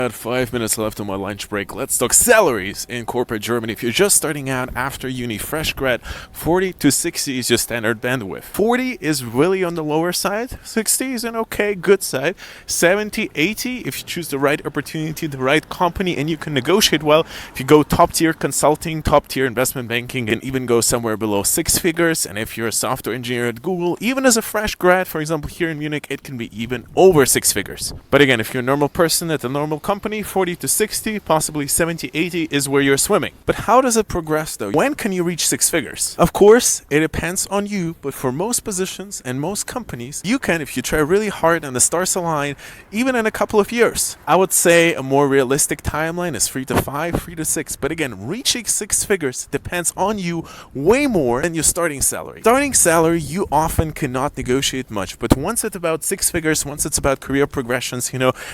At 5 minutes left on my lunch break, let's talk salaries in corporate Germany. If you're just starting out after uni, fresh grad, 40 to 60 is your standard bandwidth. 40 is really on the lower side, 60 is an okay, good side, 70, 80 if you choose the right opportunity, the right company, and you can negotiate well. If you go top tier consulting, top tier investment banking, and even go somewhere below 6 figures. And if you're a software engineer at Google, even as a fresh grad, for example, here in Munich, it can be even over 6 figures. But again, if you're a normal person at a normal company, 40 to 60, possibly 70, 80 is where you're swimming. But how does it progress though? When can you reach 6 figures? Of course, it depends on you, but for most positions and most companies, you can, if you try really hard and the stars align, even in a couple of years. I would say a more realistic timeline is 3 to 5, 3 to 6. But again, reaching 6 figures depends on you way more than your starting salary. Starting salary, you often cannot negotiate much, but once it's about 6 figures, once it's about career progressions,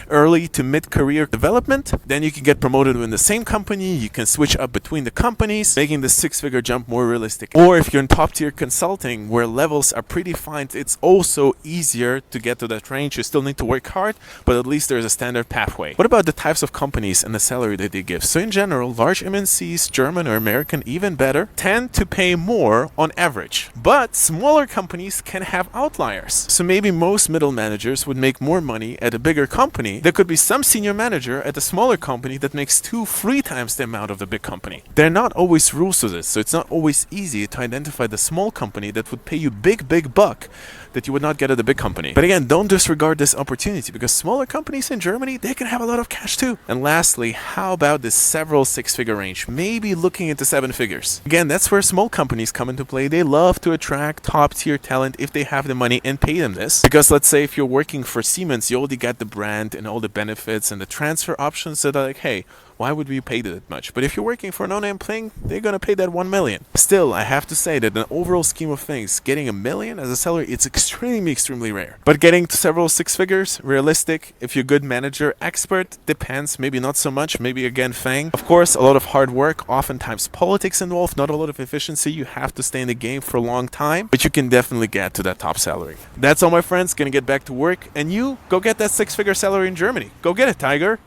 early to mid-career development, then you can get promoted in the same company, you can switch up between the companies, making the 6 figure jump more realistic. Or if you're in top tier consulting, where levels are predefined, it's also easier to get to that range. You still need to work hard, but at least there's a standard pathway. What about the types of companies and the salary that they give? So in general, large MNCs, German or American, even better, tend to pay more on average. But smaller companies can have outliers. So maybe most middle managers would make more money at a bigger company. There could be some senior manager at a smaller company that makes 2-3 times the amount of the big company. There are not always rules to this, so it's not always easy to identify the small company that would pay you big buck that you would not get at the big company. But again, don't disregard this opportunity, because smaller companies in Germany, they can have a lot of cash too. And lastly, how about this several 6-figure range? Maybe looking into 7 figures. Again, that's where small companies come into play. They love to attract top tier talent if they have the money and pay them this. Because let's say if you're working for Siemens, you already got the brand and all the benefits and the transfer options that are like, hey, why would we pay that much? But if you're working for a no-name thing, they're gonna pay that 1 million. Still, I have to say that in the overall scheme of things, getting 1 million as a salary, it's extremely rare. But getting to several 6 figures, realistic. If you're a good manager, expert, depends. Maybe not so much, maybe again Fang. Of course, a lot of hard work, oftentimes politics involved, not a lot of efficiency. You have to stay in the game for a long time, but you can definitely get to that top salary. That's all, my friends. Gonna get back to work, and you go get that 6-figure salary in Germany. Go get it, Tiger.